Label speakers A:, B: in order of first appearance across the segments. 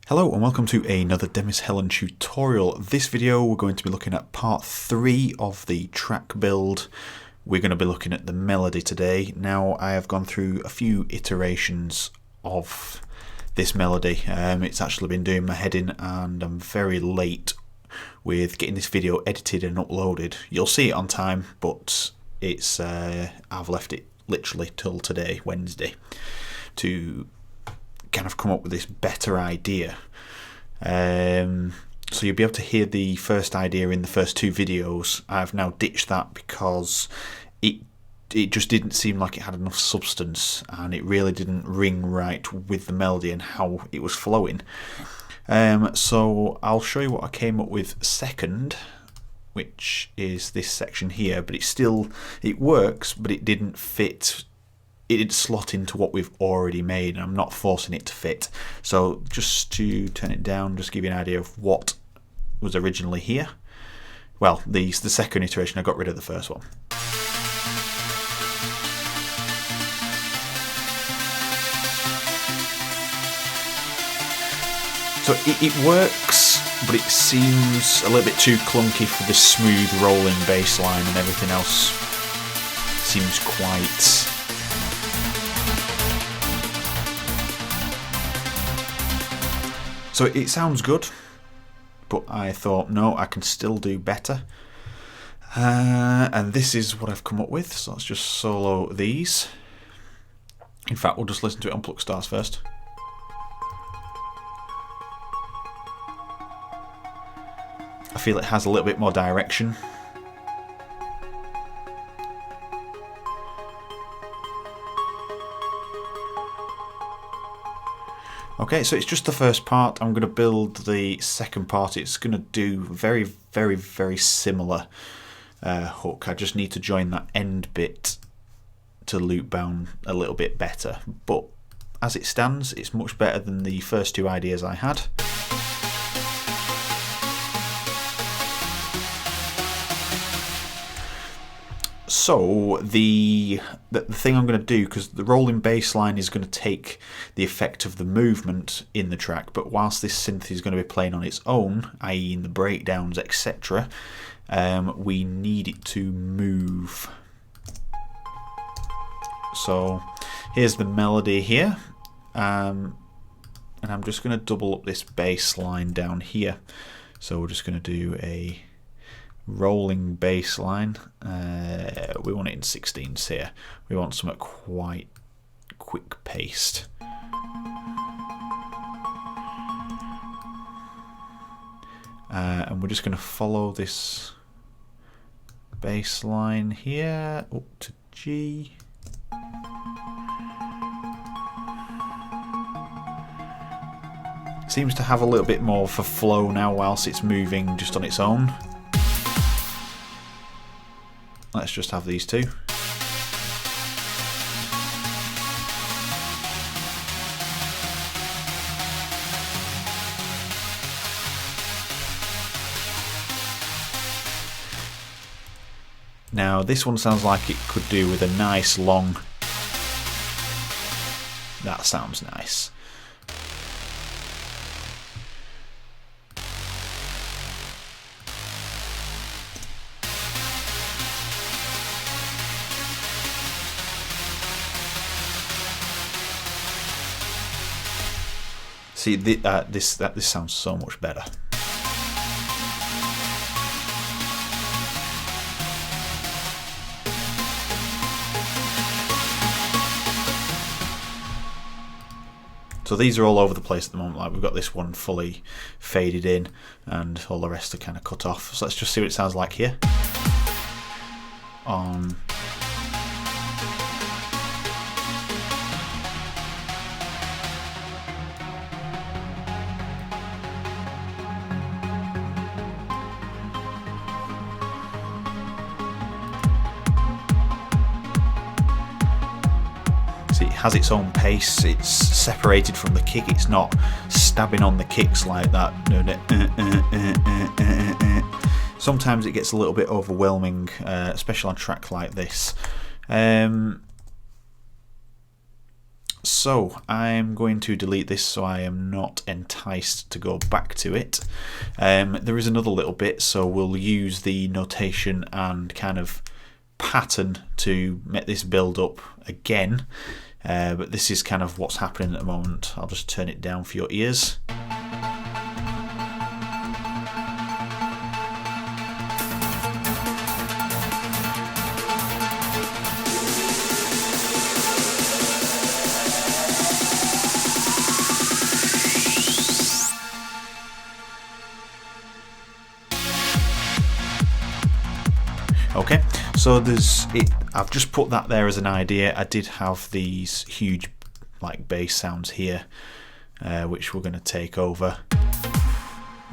A: Hello and welcome to another Demis Helen tutorial. This video we're going to be looking at part 3 of the track build. We're going to be looking at the melody today. Now I have gone through a few iterations of this melody. It's actually been doing my head in and I'm very late with getting this video edited and uploaded. You'll see it on time, but it's I've left it literally till today, Wednesday, to kind of come up with this better idea. So you'll be able to hear the first idea in the first 2 videos. I've now ditched that because it just didn't seem like it had enough substance and it really didn't ring right with the melody and how it was flowing. So I'll show you what I came up with second, which is this section here, but it works, but it didn't fit. It didn't slot into what we've already made, and I'm not forcing it to fit. So just to turn it down, just give you an idea of what was originally here. Well, the second iteration, I got rid of the first one. So it works, but it seems a little bit too clunky for the smooth rolling bass line, and everything else seems quite... So it sounds good, but I thought, no, I can still do better. And this is what I've come up with, so let's just solo these. In fact, we'll just listen to it on Pluck Stars first. I feel it has a little bit more direction. Okay, so it's just the first part. I'm going to build the second part. It's going to do very, very, very similar hook. I just need to join that end bit to loop down a little bit better. But as it stands, it's much better than the first 2 ideas I had. So the thing I'm going to do, because the rolling bass line is going to take the effect of the movement in the track, but whilst this synth is going to be playing on its own, i.e. in the breakdowns, etc., we need it to move. So here's the melody here, and I'm just going to double up this bass line down here. So we're just going to do a rolling bass line. We want it in 16ths here. We want something quite quick paced. And we're just going to follow this bass line here up to G. Seems to have a little bit more of a flow now whilst it's moving just on its own. Let's just have these 2. Now this one sounds like it could do with a nice long... That sounds nice. See, this sounds so much better. So these are all over the place at the moment. Like we've got this one fully faded in, and all the rest are kind of cut off. So let's just see what it sounds like here. It has its own pace, it's separated from the kick, it's not stabbing on the kicks like that. Sometimes it gets a little bit overwhelming, especially on a track like this. So I'm going to delete this so I am not enticed to go back to it. There is another little bit, so we'll use the notation and kind of pattern to make this build up again. But this is kind of what's happening at the moment. I'll just turn it down for your ears. Okay, so I've just put that there as an idea. I did have these huge like bass sounds here, which we're going to take over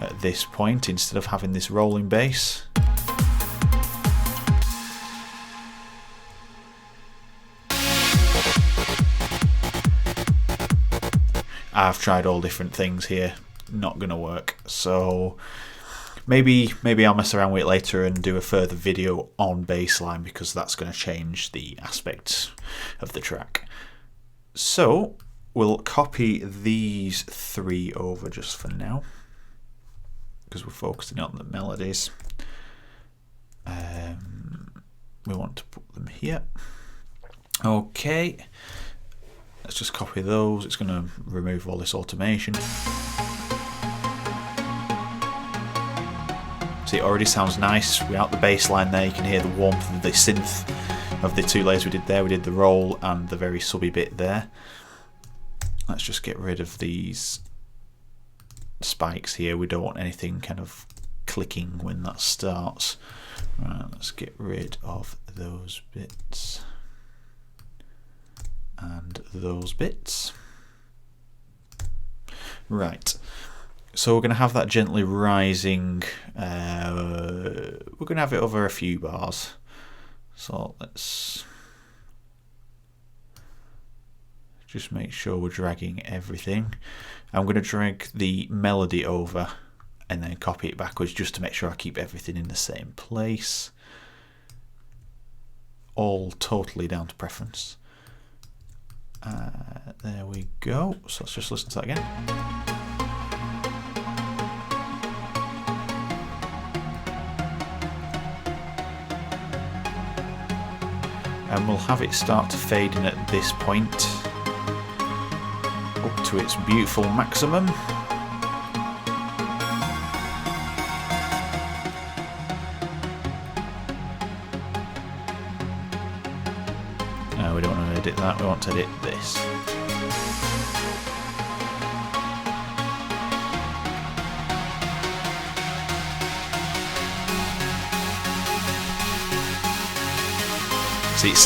A: at this point instead of having this rolling bass. I've tried all different things here, not going to work. So maybe I'll mess around with it later and do a further video on bassline, because that's going to change the aspect of the track. So we'll copy these three over just for now, because we're focusing on the melodies. We want to put them here. Okay, let's just copy those. It's going to remove all this automation. It already sounds nice without the bass line there. You can hear the warmth of the synth of the two layers we did there. We did the roll and the very subby bit there. Let's just get rid of these spikes here. We don't want anything kind of clicking when that starts. Right, let's get rid of those bits and those bits. Right. So we're going to have that gently rising. We're going to have it over a few bars. So let's just make sure we're dragging everything. I'm going to drag the melody over and then copy it backwards just to make sure I keep everything in the same place. All totally down to preference. There we go. So let's just listen to that again. And we'll have it start to fade in at this point up to its beautiful maximum. No, we don't want to edit that, we want to edit this.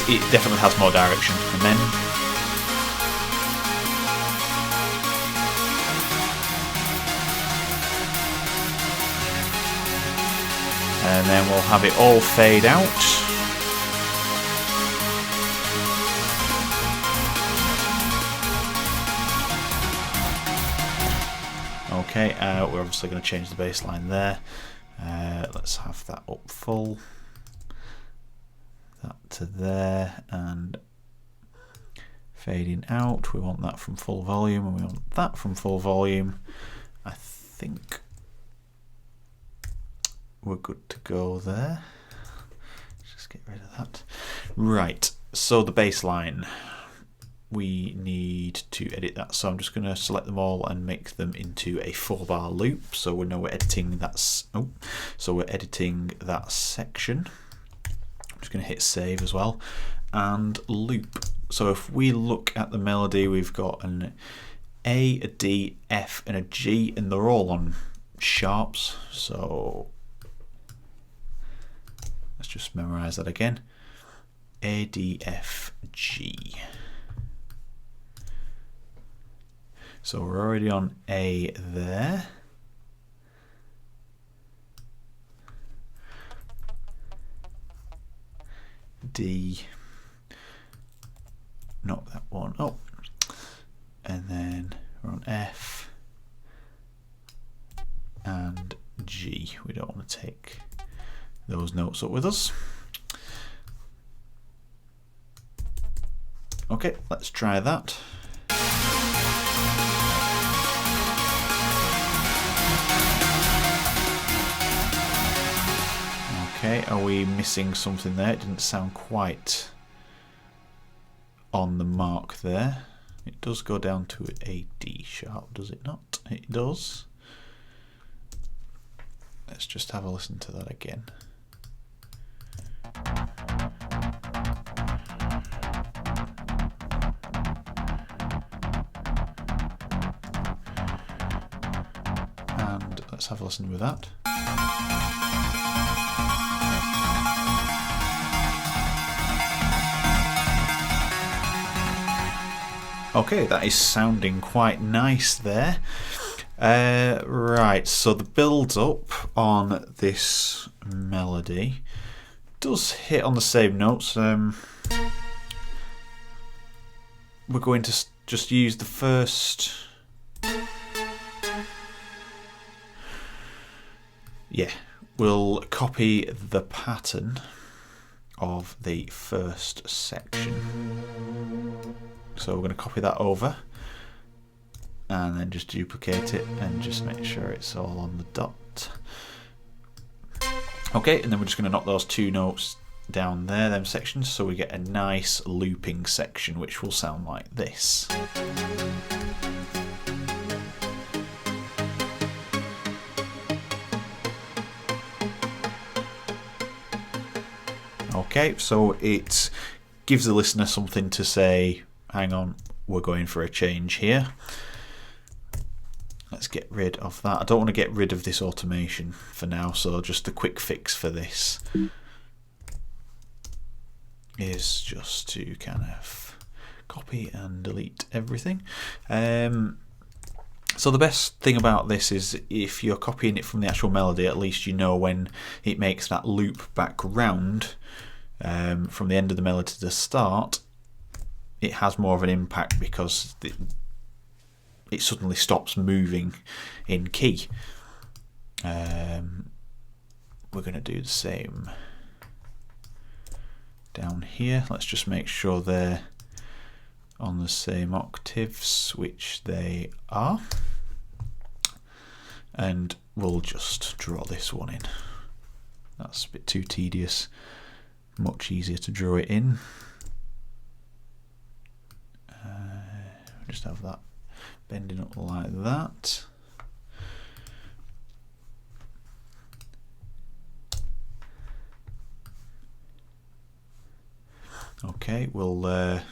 A: It definitely has more direction, and then we'll have it all fade out. Okay, we're obviously going to change the bass line there. Let's have that up full. That to there, and fading out. We want that from full volume, and we want that from full volume. I think we're good to go there. Just get rid of that. Right, so the bass line, we need to edit that, so I'm just going to select them all and make them into a 4-bar loop, so we know we're editing that. So we're editing that section. I'm just going to hit save as well and loop. So if we look at the melody, we've got an A, a D, F and a G, and they're all on sharps. So let's just memorize that again. A, D, F, G. So we're already on A there. D, knock that one up, and then we're on F and G. We don't want to take those notes up with us. Okay, let's try that. Okay, are we missing something there? It didn't sound quite on the mark there. It does go down to a D sharp, does it not? It does. Let's just have a listen to that again. And let's have a listen with that. Okay, that is sounding quite nice there. Right, so the build up on this melody does hit on the same notes. We're going to just use the first. Yeah, we'll copy the pattern of the first section. So we're going to copy that over and then just duplicate it and just make sure it's all on the dot. Okay, and then we're just going to knock those two notes down there, them sections, so we get a nice looping section which will sound like this. Okay, so it gives the listener something to say, hang on, we're going for a change here. Let's get rid of that. I don't want to get rid of this automation for now, so just a quick fix for this is just to kind of copy and delete everything. So the best thing about this is if you're copying it from the actual melody, at least you know when it makes that loop back round from the end of the melody to the start, it has more of an impact because it suddenly stops moving in key. We're going to do the same down here. Let's just make sure they're on the same octaves, which they are. And we'll just draw this one in. That's a bit too tedious. Much easier to draw it in. Just have that bending up like that. Okay, we'll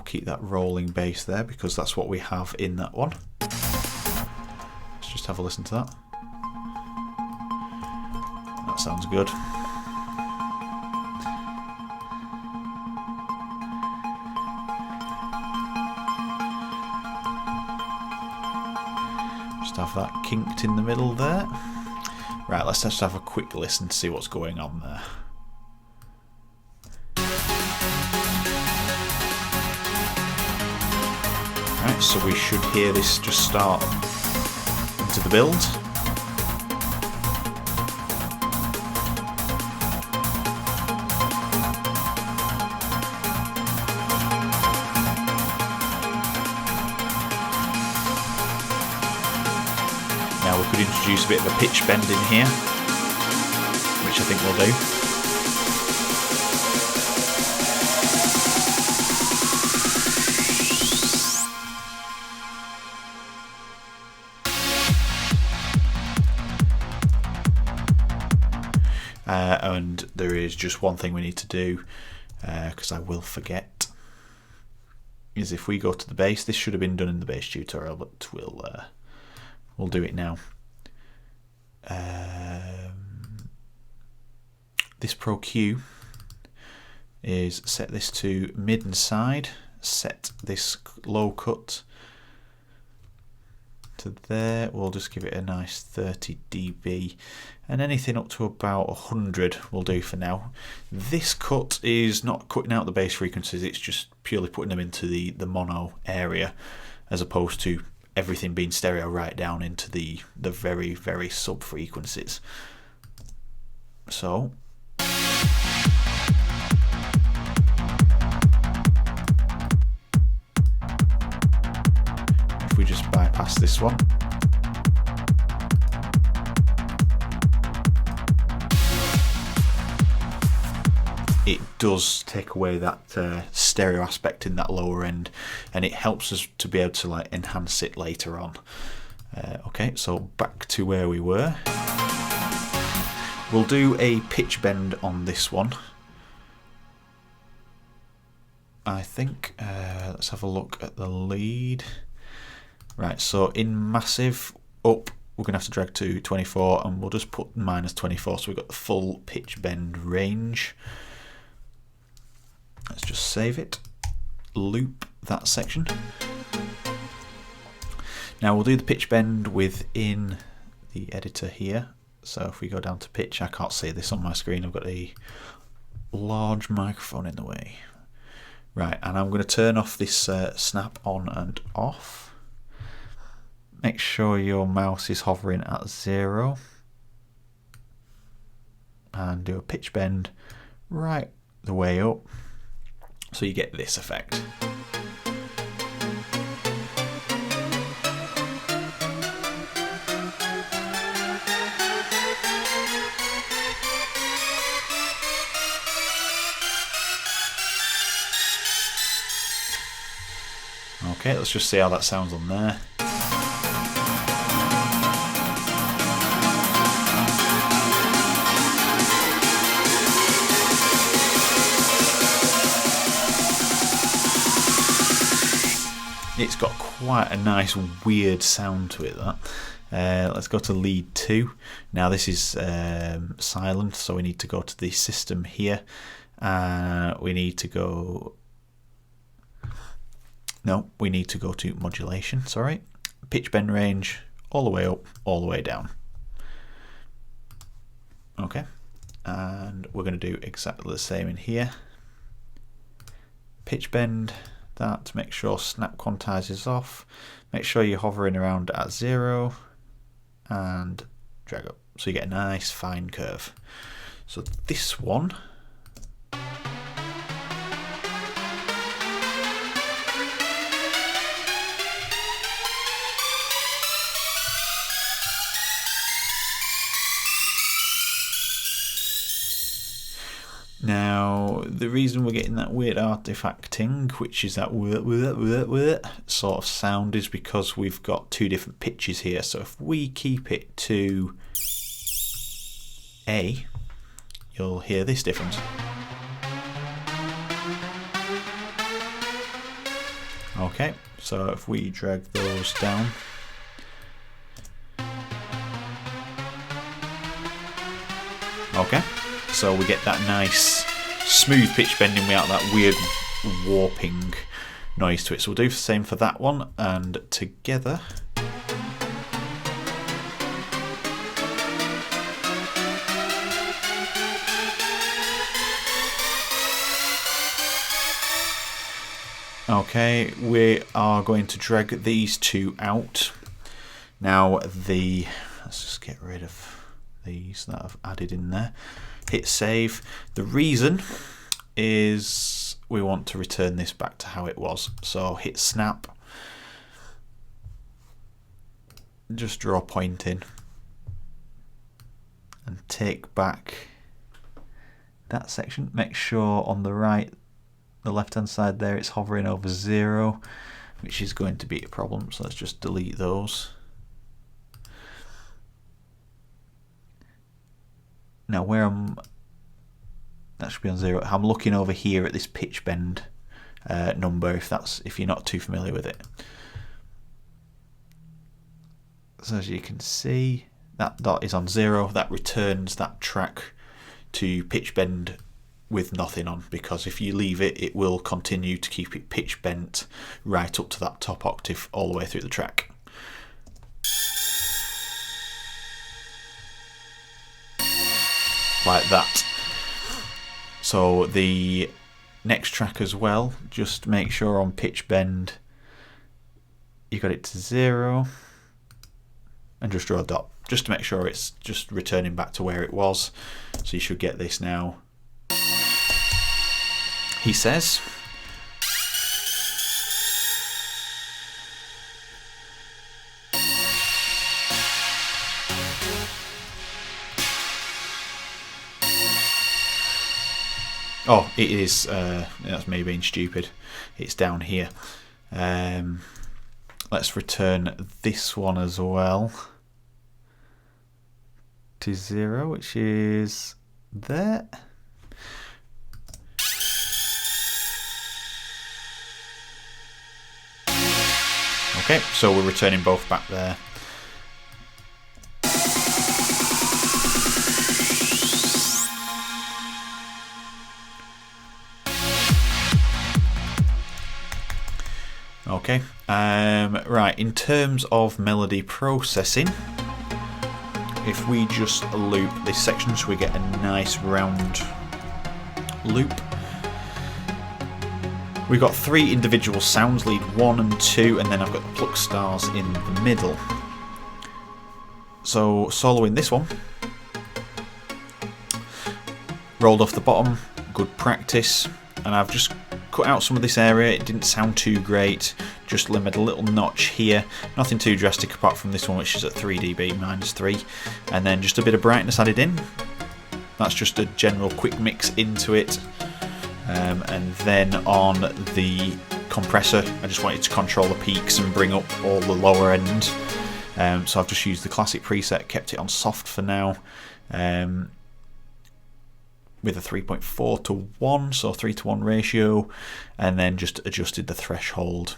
A: keep that rolling bass there because that's what we have in that one. Let's just have a listen to that. That sounds good. Have that kinked in the middle there. Right, let's just have a quick listen to see what's going on there. Right, so we should hear this just start into the build. Now we could introduce a bit of a pitch bend in here, which I think we'll do. And there is just one thing we need to do, because I will forget, is if we go to the bass, this should have been done in the bass tutorial, but we'll do it now. This Pro Q is set this to mid and side, set this low cut to there. We'll just give it a nice 30 dB, and anything up to about 100 will do for now. This cut is not cutting out the bass frequencies, it's just purely putting them into the mono area, as opposed to everything being stereo right down into the very, very sub frequencies. So if we just bypass this one, does take away that stereo aspect in that lower end, and it helps us to be able to like enhance it later on. Okay, so back to where we were. We'll do a pitch bend on this one, I think. Let's have a look at the lead. Right, so in massive up, we're going to have to drag to 24, and we'll just put -24, so we've got the full pitch bend range. Let's just save it, loop that section. Now we'll do the pitch bend within the editor here. So if we go down to pitch, I can't see this on my screen, I've got a large microphone in the way. Right, and I'm going to turn off this snap on and off. Make sure your mouse is hovering at 0 and do a pitch bend right the way up so you get this effect. Okay, let's just see how that sounds on there. It's got quite a nice weird sound to it, that. Let's go to lead 2. Now this is silent, so we need to go to the system here. We need to go... No, we need to go to modulation, sorry. Pitch bend range, all the way up, all the way down. Okay, and we're going to do exactly the same in here. Pitch bend that, make sure snap quantize is off, make sure you're hovering around at 0 and drag up so you get a nice fine curve. So this one, now the reason we're getting that weird artifacting, which is that sort of sound, is because we've got two different pitches here. So if we keep it to A, you'll hear this difference. Okay, so if we drag those down, okay, so we get that nice smooth pitch bending without that weird warping noise to it. So we'll do the same for that one, and together okay, we are going to drag these two out. Now let's just get rid of these that I've added in there. Hit save. The reason is we want to return this back to how it was. So hit snap, just draw a point in and take back that section. Make sure on the right, the left hand side there, it's hovering over 0, which is going to be a problem. So let's just delete those. Now where that should be on 0. I'm looking over here at this pitch bend number, if you're not too familiar with it. So as you can see, that dot is on 0. That returns that track to pitch bend with nothing on, because if you leave it, it will continue to keep it pitch bent right up to that top octave all the way through the track. Like that. So the next track as well, just make sure on pitch bend you got it to 0 and just draw a dot, just to make sure it's just returning back to where it was. So you should get this now. He says, Oh, it is. That's me being stupid. It's down here. Let's return this one as well to 0, which is there. Okay, so we're returning both back there. Okay, right, in terms of melody processing, if we just loop this section so we get a nice round loop, we've got 3 individual sounds, lead 1 and 2, and then I've got the pluck stars in the middle. So soloing this one, rolled off the bottom, good practice, and I've just cut out some of this area. It didn't sound too great, just limit a little notch here, nothing too drastic apart from this one, which is at 3 dB -3, and then just a bit of brightness added in. That's just a general quick mix into it. And then on the compressor, I just wanted to control the peaks and bring up all the lower end, so I've just used the classic preset, kept it on soft for now, with a 3.4:1, so 3:1 ratio, and then just adjusted the threshold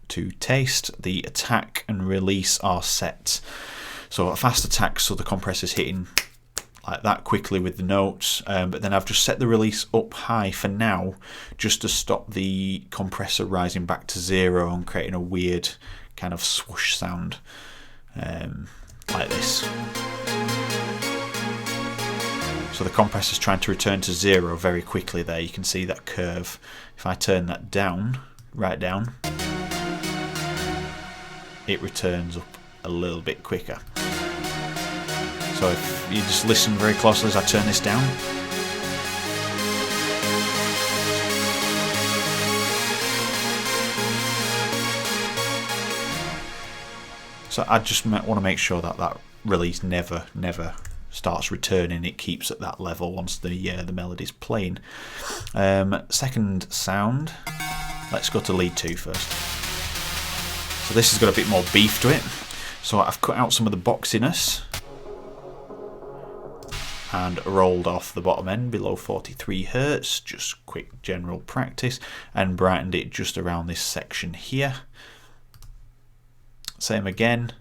A: to taste. The attack and release are set, so a fast attack, so the compressor's hitting like that quickly with the notes, but then I've just set the release up high for now, just to stop the compressor rising back to 0 and creating a weird kind of swoosh sound, like this. So the compressor's trying to return to 0 very quickly there. You can see that curve. If I turn that down, right down, it returns up a little bit quicker. So if you just listen very closely as I turn this down, so I just want to make sure that that release never starts returning. It keeps at that level once the melody's playing. Second sound, let's go to lead 2 first. So this has got a bit more beef to it. So I've cut out some of the boxiness and rolled off the bottom end below 43 Hz, just quick general practice, and brightened it just around this section here. Same again.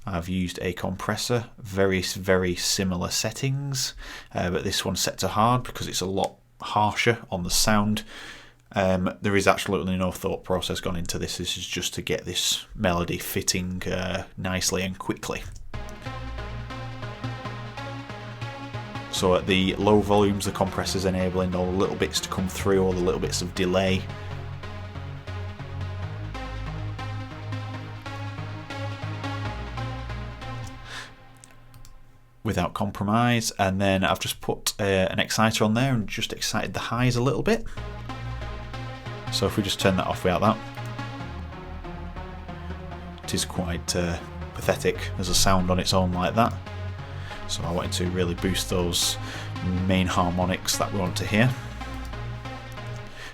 A: I've used a compressor, very similar settings, but this one's set to hard because it's a lot harsher on the sound. There is absolutely no thought process gone into this. This is just to get this melody fitting nicely and quickly. So at the low volumes, the compressor's enabling all the little bits to come through, all the little bits of delay. Without compromise, and then I've just put an exciter on there and just excited the highs a little bit. So if we just turn that off without that, it is quite pathetic as a sound on its own like that. So I wanted to really boost those main harmonics that we want to hear.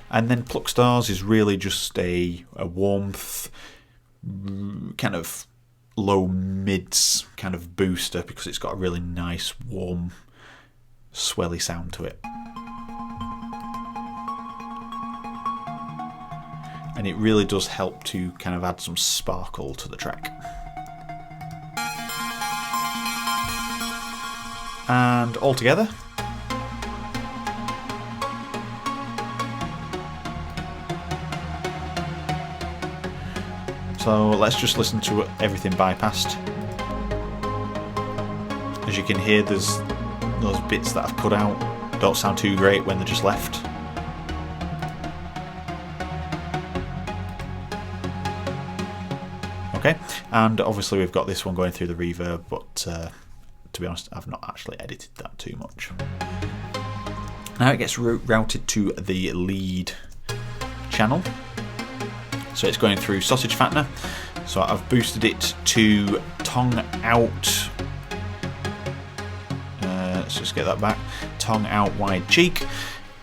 A: And then Pluck Stars is really just a warmth, kind of low mids kind of booster, because it's got a really nice warm swelly sound to it, and it really does help to kind of add some sparkle to the track. And all together, so let's just listen to everything bypassed. As you can hear, there's those bits that I've cut out don't sound too great when they're just left. Okay, and obviously we've got this one going through the reverb, but to be honest, I've not actually edited that too much. Now it gets routed to the lead channel. So it's going through Sausage Fattener. So I've boosted it to tongue out. Let's just get that back. Tongue out, wide cheek.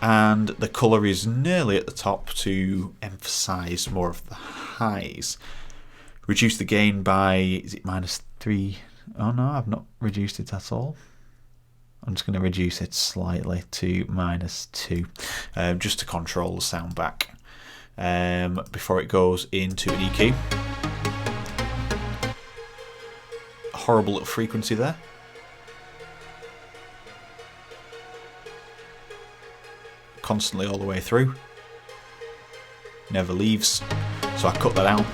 A: and the colour is nearly at the top to emphasise more of the highs. Reduce the gain by, is it -3? Oh no, I've not reduced it at all. I'm just going to reduce it slightly to -2, just to control the sound back before it goes into an EQ. Horrible little frequency there. Constantly all the way through. Never leaves. So I cut that out.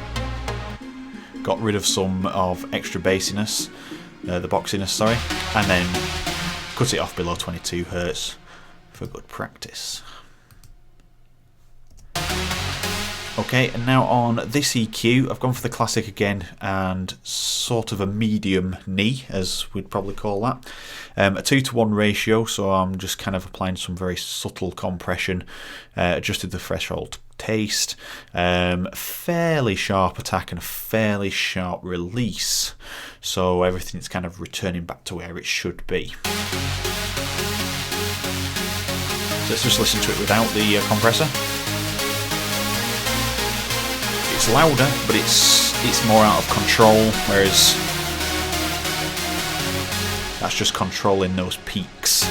A: Got rid of some of extra bassiness, the boxiness, sorry, and then cut it off below 22 Hz for good practice. Okay, and now on this EQ, I've gone for the classic again and sort of a medium knee, as we'd probably call that. A 2:1 ratio, so I'm just kind of applying some very subtle compression, adjusted the threshold taste, fairly sharp attack and a fairly sharp release, so everything's kind of returning back to where it should be. So let's just listen to it without the compressor. It's louder, but it's more out of control, whereas that's just controlling those peaks.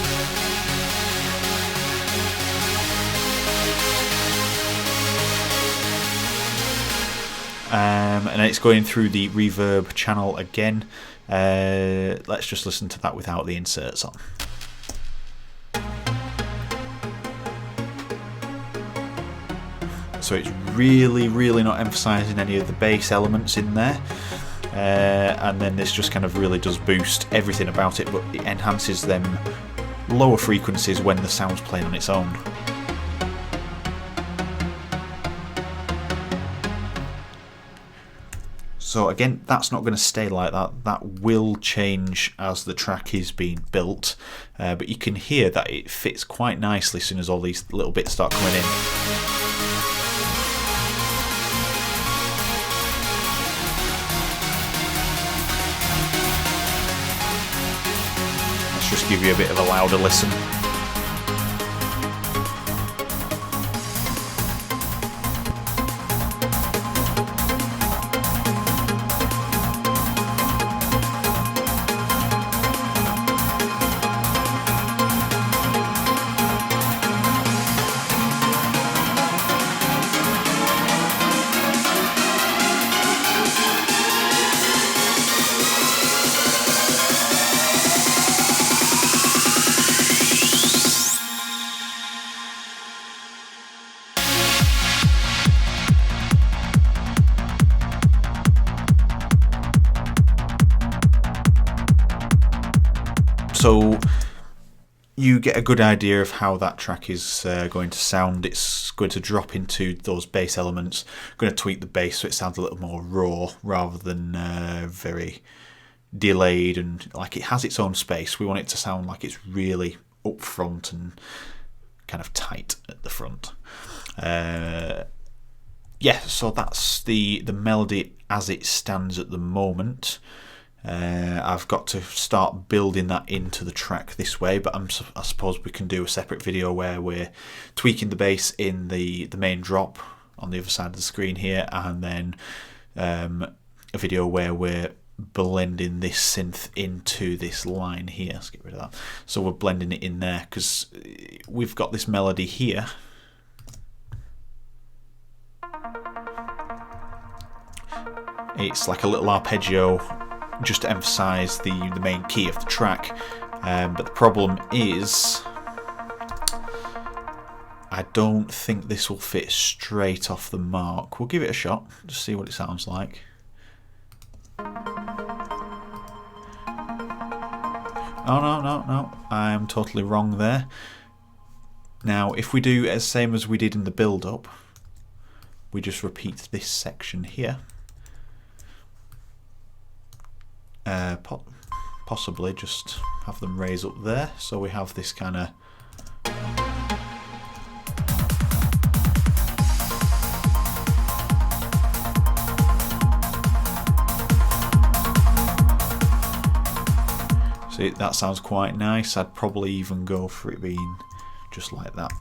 A: And it's going through the reverb channel again. Let's just listen to that without the inserts on. So it's really not emphasising any of the bass elements in there, and then this just kind of really does boost everything about it, but it enhances them lower frequencies when the sound's playing on its own. So again, that's not going to stay like that. That will change as the track is being built, but you can hear that it fits quite nicely as soon as all these little bits start coming in. Let's just give you a bit of a louder listen. So you get a good idea of how that track is going to sound. It's going to drop into those bass elements, going to tweak the bass so it sounds a little more raw rather than very delayed, and like it has its own space. We want it to sound like it's really up front and kind of tight at the front. Yeah, so that's the melody as it stands at the moment. I've got to start building that into the track this way, but I suppose we can do a separate video where we're tweaking the bass in the main drop on the other side of the screen here, and then a video where we're blending this synth into this line here. Let's get rid of that. So we're blending it in there because we've got this melody here. It's like a little arpeggio just to emphasise the main key of the track, but the problem is I don't think this will fit straight off the mark. We'll give it a shot, just see what it sounds like. Oh no, I'm totally wrong there. Now if we do the same as we did in the build-up, we just repeat this section here. Possibly just have them raise up there, so we have this kind of see, that sounds quite nice. I'd probably even go for it being just like that.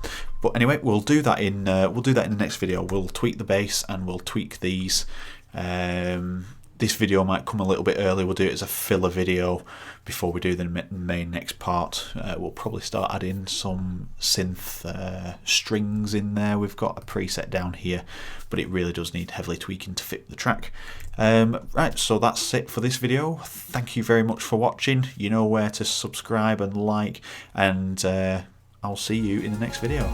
A: But anyway, we'll do that in the next video. We'll tweak the bass and we'll tweak these. This video might come a little bit early. We'll do it as a filler video before we do the main next part. We'll probably start adding some synth strings in there. We've got a preset down here, but it really does need heavily tweaking to fit the track. Right, so that's it for this video. Thank you very much for watching. You know where to subscribe and like, and I'll see you in the next video.